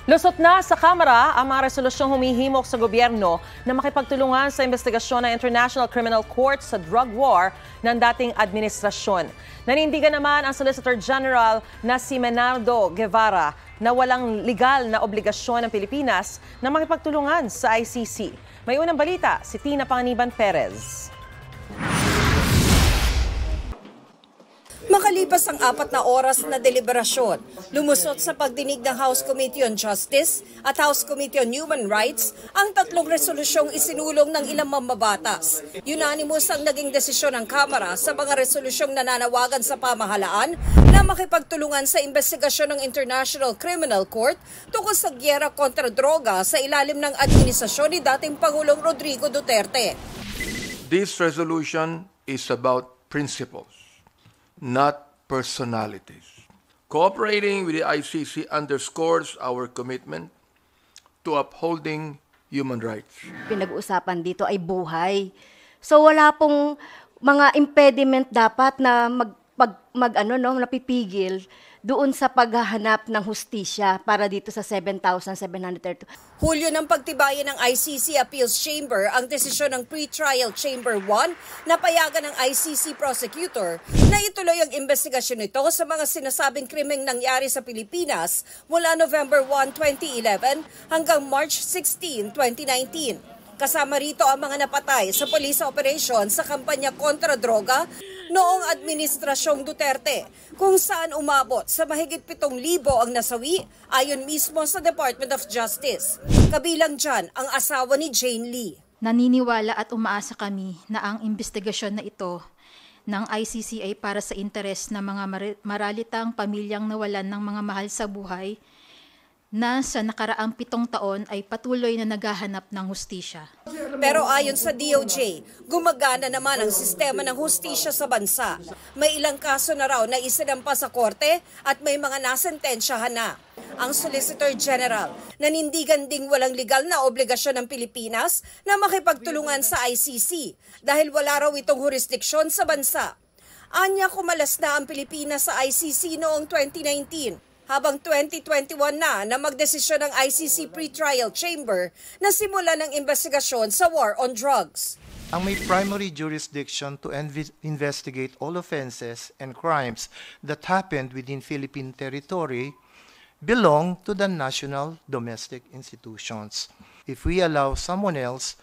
Lusot na sa Kamara ang mga resolusyong humihimok sa gobyerno na makipagtulungan sa investigasyon ng International Criminal Court sa drug war ng dating administrasyon. Nanindigan naman ang Solicitor General na si Menardo Guevara na walang legal na obligasyon ng Pilipinas na makipagtulungan sa ICC. May unang balita si Tina Panganiban Perez. Makalipas ang 4 na oras na deliberasyon, lumusot sa pagdinig ng House Committee on Justice at House Committee on Human Rights ang 3 resolusyong isinulong ng ilang mambabatas. Unanimous ang naging desisyon ng Kamara sa mga resolusyong nananawagan sa pamahalaan na makipagtulungan sa investigasyon ng International Criminal Court tungkol sa gyera kontra droga sa ilalim ng administrasyon ni dating Pangulong Rodrigo Duterte. This resolution is about principles, not personalities. Cooperating with the ICC underscores our commitment to upholding human rights. Pinag-uusapan dito ay buhay. So wala pong mga impediment dapat na napipigil doon sa paghahanap ng hustisya para dito sa 7,732. Hulyo ng pagtibayan ng ICC Appeals Chamber ang desisyon ng Pre-Trial Chamber 1 na payagan ng ICC prosecutor na ituloy ang investigasyon nito sa mga sinasabing krimeng nangyari sa Pilipinas mula November 1, 2011 hanggang March 16, 2019. Kasama rito ang mga napatay sa police operation sa kampanya kontra droga noong Administrasyong Duterte, kung saan umabot sa mahigit 7,000 ang nasawi ayon mismo sa Department of Justice. Kabilang dyan ang asawa ni Jane Lee. Naniniwala at umaasa kami na ang investigasyon na ito ng ICC ay para sa interes ng mga maralitang pamilyang nawalan ng mga mahal sa buhay na sa nakaraang 7 taon ay patuloy na naghahanap ng hustisya. Pero ayon sa DOJ, gumagana naman ang sistema ng hustisya sa bansa. May ilang kaso na raw na isinampa sa korte at may mga nasentensyahan na. Ang Solicitor General nanindigan ding walang legal na obligasyon ng Pilipinas na makipagtulungan sa ICC dahil wala raw itong jurisdiksyon sa bansa. Anya kumalas na ang Pilipinas sa ICC noong 2019. Habang 2021 na magdesisyon ng ICC Pre-Trial Chamber na simula ng investigasyon sa war on drugs. Ang may primary jurisdiction to investigate all offenses and crimes that happened within Philippine territory belong to the national domestic institutions. If we allow someone else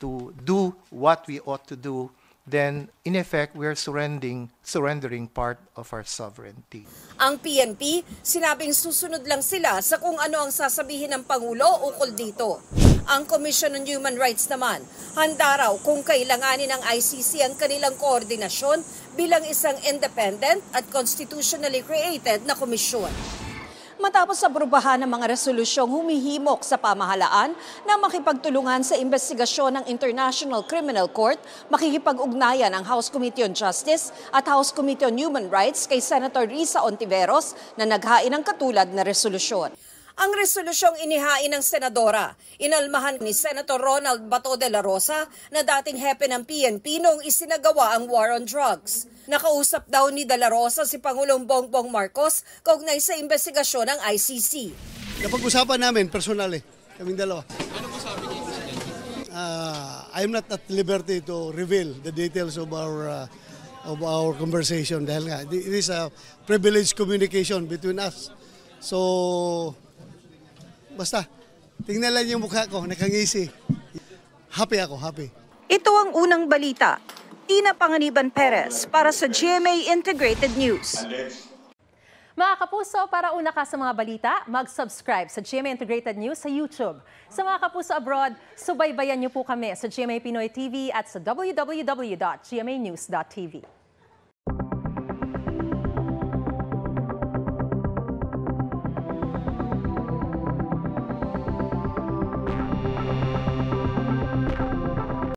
to do what we ought to do, then in effect, we are surrendering part of our sovereignty. Ang PNP, sinabing susunod lang sila sa kung ano ang sasabihin ng Pangulo ukol dito. Ang Commission on Human Rights naman, handa raw kung kailanganin ng ICC ang kanilang koordinasyon bilang isang independent at constitutionally created na komisyon. Matapos abrubahan ng mga resolusyong humihimok sa pamahalaan na makipagtulungan sa investigasyon ng International Criminal Court, makikipag-ugnayan ang House Committee on Justice at House Committee on Human Rights kay Senator Risa Hontiveros na naghain ng katulad na resolusyon. Ang resolusyong inihain ng senadora, inalmahan ni Senator Ronald Bato de la Rosa na dating hepe ng PNP noong isinagawa ang war on drugs. Nakausap daw ni de la Rosa si Pangulong Bongbong Marcos kaugnay sa investigasyon ng ICC. Napag-usapan namin personally, kaming dalawa. Ano po sabi niyo? I'm not at liberty to reveal the details of our conversation dahil nga it is a privileged communication between us. So basta, tingnan lang yung mukha ko, nakangisi. Happy ako, happy. Ito ang unang balita. Tina Panganiban Perez para sa GMA Integrated News. Mga kapuso, para una ka sa mga balita, mag-subscribe sa GMA Integrated News sa YouTube. Sa mga kapuso abroad, subaybayan niyo po kami sa GMA Pinoy TV at sa www.gmanews.tv.